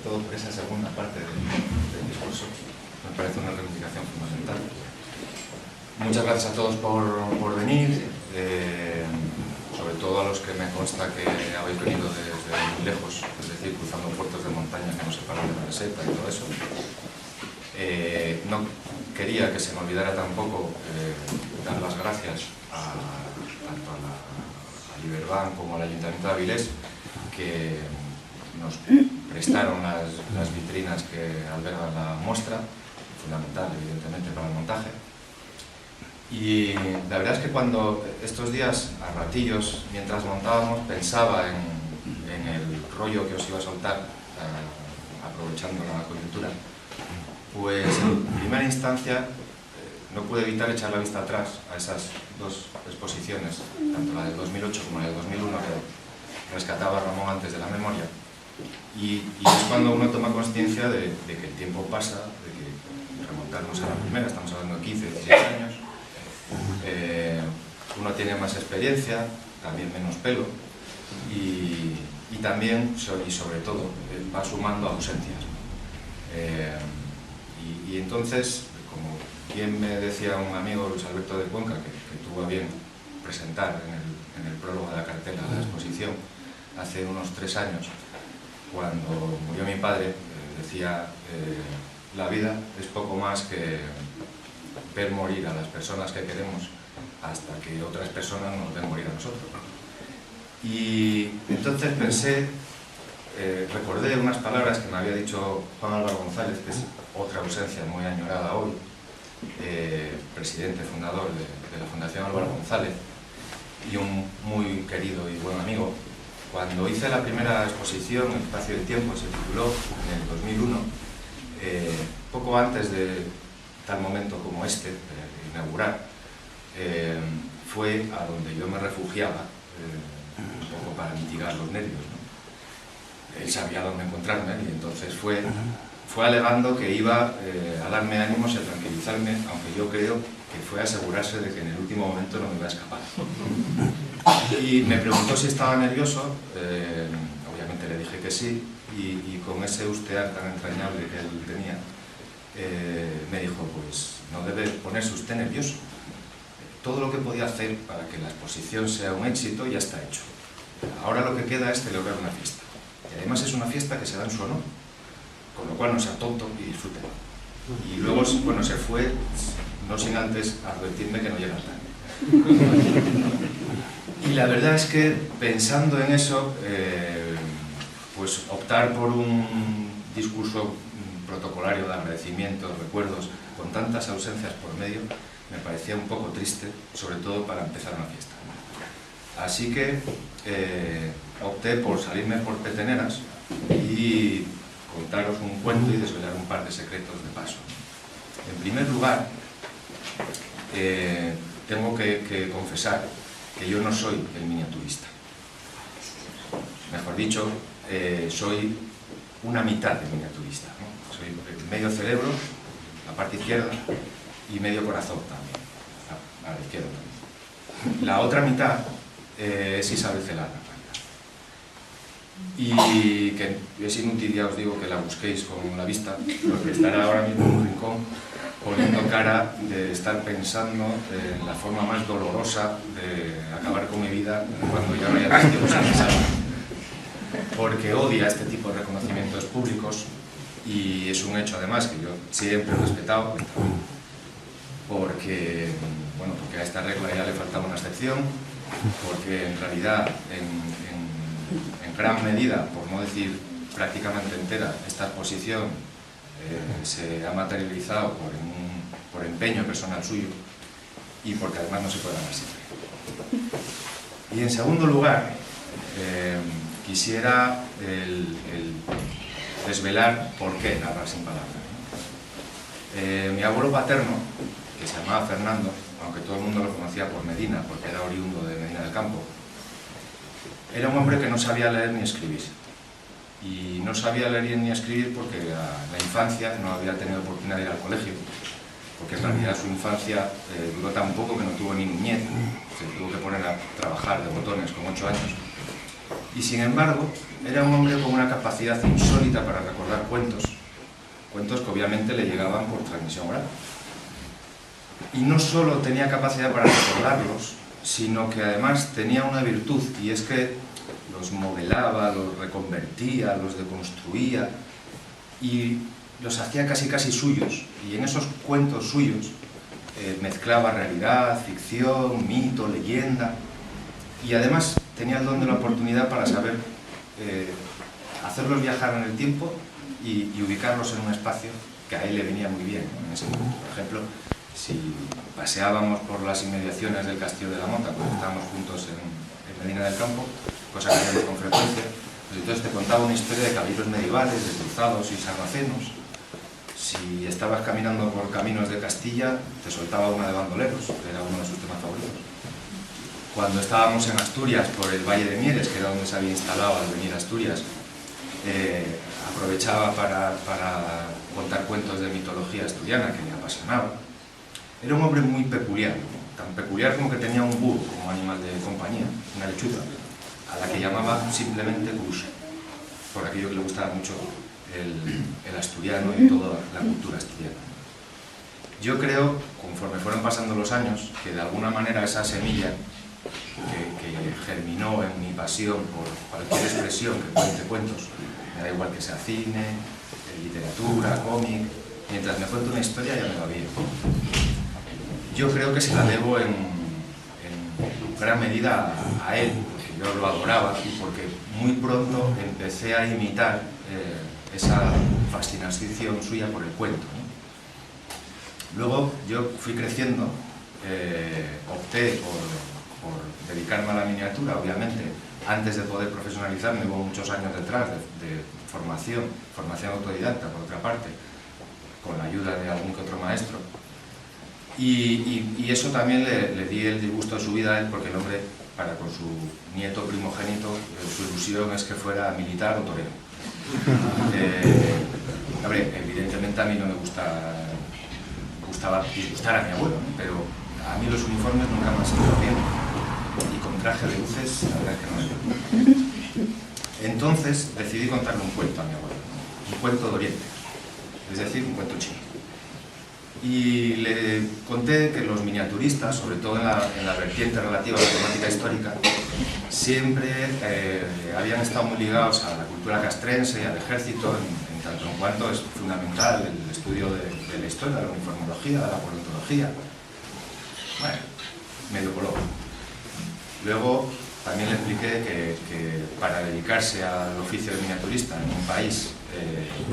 todo por esa segunda parte del discurso. Me parece una reivindicación fundamental. Muchas gracias a todos por venir, sobre todo a los que me consta que habéis venido desde muy lejos, es decir, cruzando puertos de montaña que nos separan de la meseta y todo eso. No quería que se me olvidara tampoco dar las gracias tanto a Liberbank como al Ayuntamiento de Avilés, que nos prestaron las vitrinas que albergan la muestra, fundamental evidentemente para el montaje. Y la verdad es que cuando estos días, a ratillos, mientras montábamos, pensaba en el rollo que os iba a soltar, aprovechando la coyuntura, pues en primera instancia no pude evitar echar la vista atrás a esas dos exposiciones, tanto la del 2008 como la del 2001, que rescataba Ramón antes de la memoria. Y es cuando uno toma conciencia de que el tiempo pasa, de que remontarnos a la primera, estamos hablando de 15, 16 años, uno tiene más experiencia, también menos pelo, y también, y sobre todo, va sumando ausencias. Y entonces, como bien me decía un amigo, Luis Alberto de Cuenca, que tuvo a bien presentar en el prólogo de la cartela de la exposición hace unos 3 años, cuando murió mi padre, decía, la vida es poco más que ver morir a las personas que queremos hasta que otras personas nos ven morir a nosotros. Y entonces pensé, recordé unas palabras que me había dicho Juan Álvaro González, que es otra ausencia muy añorada hoy, presidente fundador de la Fundación Álvaro González, y un muy querido y buen amigo. Cuando hice la primera exposición, El espacio del tiempo, se tituló en el 2001, poco antes de tal momento como este, de inaugurar, fue a donde yo me refugiaba, un poco para mitigar los nervios, ¿no? Él sabía dónde encontrarme y entonces fue alegando que iba a darme ánimos y a tranquilizarme, aunque yo creo que fue a asegurarse de que en el último momento no me iba a escapar. Y me preguntó si estaba nervioso, obviamente le dije que sí, y con ese ustear tan entrañable que él tenía, me dijo, pues no debe ponerse usted nervioso. Todo lo que podía hacer para que la exposición sea un éxito ya está hecho. Ahora lo que queda es celebrar una fiesta. Y además es una fiesta que se da en su honor, con lo cual no sea tonto y disfrútelo. Y luego, bueno, se fue, no sin antes advertirme que no llega tarde. Y la verdad es que pensando en eso, pues optar por un discurso protocolario de agradecimiento, recuerdos, con tantas ausencias por medio, me parecía un poco triste, sobre todo para empezar una fiesta. Así que opté por salirme por peteneras y contaros un cuento y desvelar un par de secretos de paso. En primer lugar, tengo que confesar que yo no soy el miniaturista. Mejor dicho, soy una mitad de miniaturista, ¿no? Soy medio cerebro, la parte izquierda, y medio corazón también, a la izquierda también. La otra mitad es Isabel Celada. Y que es inútil, ya os digo, que la busquéis con la vista, porque estará ahora mismo en un rincón poniendo cara de estar pensando en la forma más dolorosa de acabar con mi vida cuando ya no haya testigos en esa sala. Porque odia este tipo de reconocimientos públicos y es un hecho además que yo siempre he respetado, porque a esta regla ya le faltaba una excepción, porque en realidad en gran medida, por no decir prácticamente entera, esta exposición se ha materializado por empeño personal suyo y porque además no se puede ganar siempre. Y en segundo lugar, quisiera desvelar por qué narrar sin palabras. Mi abuelo paterno, que se llamaba Fernando, aunque todo el mundo lo conocía por Medina, porque era oriundo de Medina del Campo, era un hombre que no sabía leer ni escribir. Y no sabía leer ni escribir porque la infancia no había tenido oportunidad de ir al colegio, porque en realidad su infancia duró tan poco que no tuvo ni niñez, se tuvo que poner a trabajar de botones con 8 años. Y sin embargo, era un hombre con una capacidad insólita para recordar cuentos que obviamente le llegaban por transmisión oral. Y no solo tenía capacidad para recordarlos, sino que además tenía una virtud, y es que los modelaba, los reconvertía, los deconstruía y los hacía casi suyos. Y en esos cuentos suyos mezclaba realidad, ficción, mito, leyenda, y además tenía el don de la oportunidad para saber hacerlos viajar en el tiempo y ubicarlos en un espacio que a él le venía muy bien, ¿no? En ese momento, por ejemplo, si paseábamos por las inmediaciones del Castillo de la Mota, cuando estábamos juntos en Medina del Campo, cosa que hacíamos con frecuencia, pues entonces te contaba una historia de caballeros medievales, de cruzados y sarracenos. Si estabas caminando por caminos de Castilla, te soltaba una de bandoleros, que era uno de sus temas favoritos. Cuando estábamos en Asturias, por el Valle de Mieres, que era donde se había instalado al venir a Asturias, aprovechaba para contar cuentos de mitología asturiana que le apasionaba. Era un hombre muy peculiar, tan peculiar como que tenía un búho como animal de compañía, una lechuza, a la que llamaba simplemente Gus, por aquello que le gustaba mucho el asturiano y toda la cultura asturiana. Yo creo, conforme fueron pasando los años, que de alguna manera esa semilla que germinó en mi pasión por cualquier expresión que cuente cuentos, me da igual que sea cine, literatura, cómic, mientras me cuente una historia ya me va bien. Yo creo que se la debo en gran medida a él, porque yo lo adoraba y porque muy pronto empecé a imitar esa fascinación suya por el cuento, ¿no? Luego yo fui creciendo, opté por dedicarme a la miniatura, obviamente. Antes de poder profesionalizarme hubo muchos años detrás de formación autodidacta, por otra parte, con la ayuda de algún que otro maestro. Y eso también le di el disgusto de su vida a él, porque el hombre, con su nieto primogénito, su ilusión es que fuera militar o torero. Evidentemente a mí no me gustaba disgustar a mi abuelo, ¿no? Pero a mí los uniformes nunca me han salido bien, y con traje de luces la verdad es que no. Entonces decidí contarle un cuento a mi abuelo, ¿no? Un cuento de Oriente, es decir, un cuento chino. Y le conté que los miniaturistas, sobre todo en la vertiente relativa a la temática histórica, siempre habían estado muy ligados a la cultura castrense y al ejército, en tanto en cuanto es fundamental el estudio de la historia, de la uniformología, de la paleontología. Bueno, medio color. Luego también le expliqué que para dedicarse al oficio de miniaturista en un país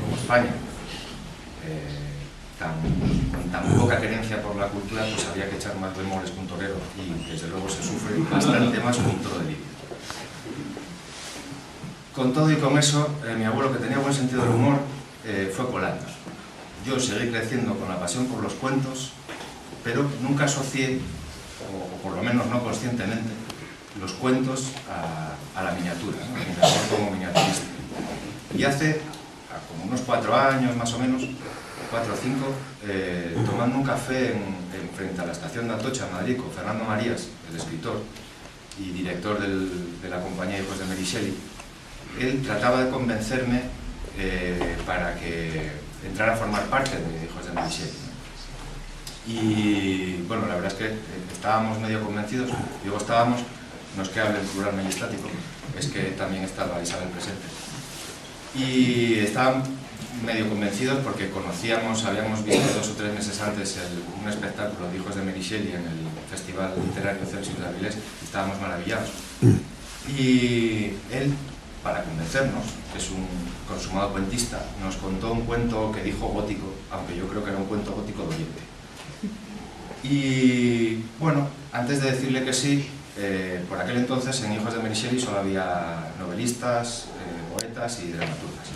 como España, con tan poca querencia por la cultura, pues había que echar más bemoles que un torero, y desde luego se sufre bastante más con un toro de lidia. Con todo y con eso, mi abuelo, que tenía buen sentido del humor, fue colando. Yo seguí creciendo con la pasión por los cuentos, pero nunca asocié, o por lo menos no conscientemente, los cuentos a la miniatura, ¿no? Mi labor como miniaturista. Y hace como unos 4 años más o menos, 4 o 5, tomando un café frente a la estación de Atocha, en Madrid, con Fernando Marías, el escritor y director de la compañía Hijos de Mary Shelley, él trataba de convencerme para que entrara a formar parte de Hijos de Mary Shelley, ¿no? Y bueno, la verdad es que estábamos medio convencidos. Digo estábamos, no es que hable en plural majestático, es que también estaba Isabel presente. Y estaban medio convencidos porque habíamos visto 2 o 3 meses antes un espectáculo de Hijos de Mary Shelley en el Festival Literario Celsius de Avilés, y estábamos maravillados. Y él, para convencernos, que es un consumado cuentista, nos contó un cuento que dijo gótico, aunque yo creo que era un cuento gótico de Oriente. Y bueno, antes de decirle que sí, por aquel entonces en Hijos de Mary Shelley solo había novelistas, poetas y dramaturgas.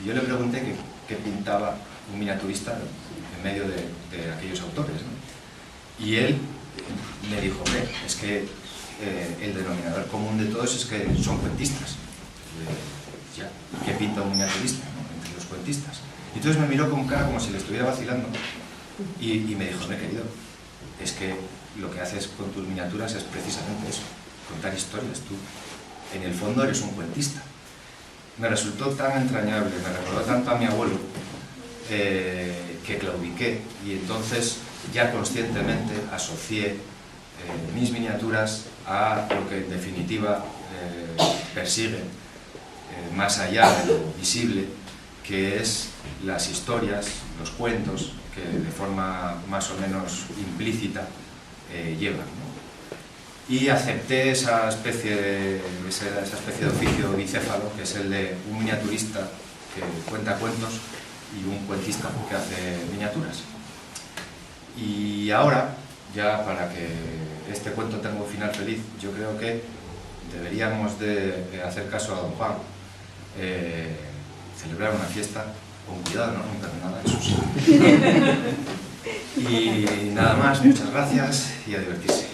Y yo le pregunté qué pintaba un miniaturista en medio de aquellos autores, ¿no? Y él me dijo, hombre, es que el denominador común de todos es que son cuentistas. Ya, ¿qué pinta un miniaturista, ¿no? Entre los cuentistas? Y entonces me miró con cara como si le estuviera vacilando y me dijo, hombre, querido, es que lo que haces con tus miniaturas es precisamente eso, contar historias. Tú en el fondo eres un cuentista. Me resultó tan entrañable, me recordó tanto a mi abuelo, que claudiqué, y entonces ya conscientemente asocié mis miniaturas a lo que en definitiva persigue, más allá de lo visible, que es las historias, los cuentos que de forma más o menos implícita llevan, ¿no? Y acepté esa especie de oficio bicéfalo, que es el de un miniaturista que cuenta cuentos y un cuentista que hace miniaturas. Y ahora, ya para que este cuento tenga un final feliz, yo creo que deberíamos de hacer caso a don Juan, celebrar una fiesta con cuidado, no romper nada, eso sí. Y nada más, muchas gracias y a divertirse.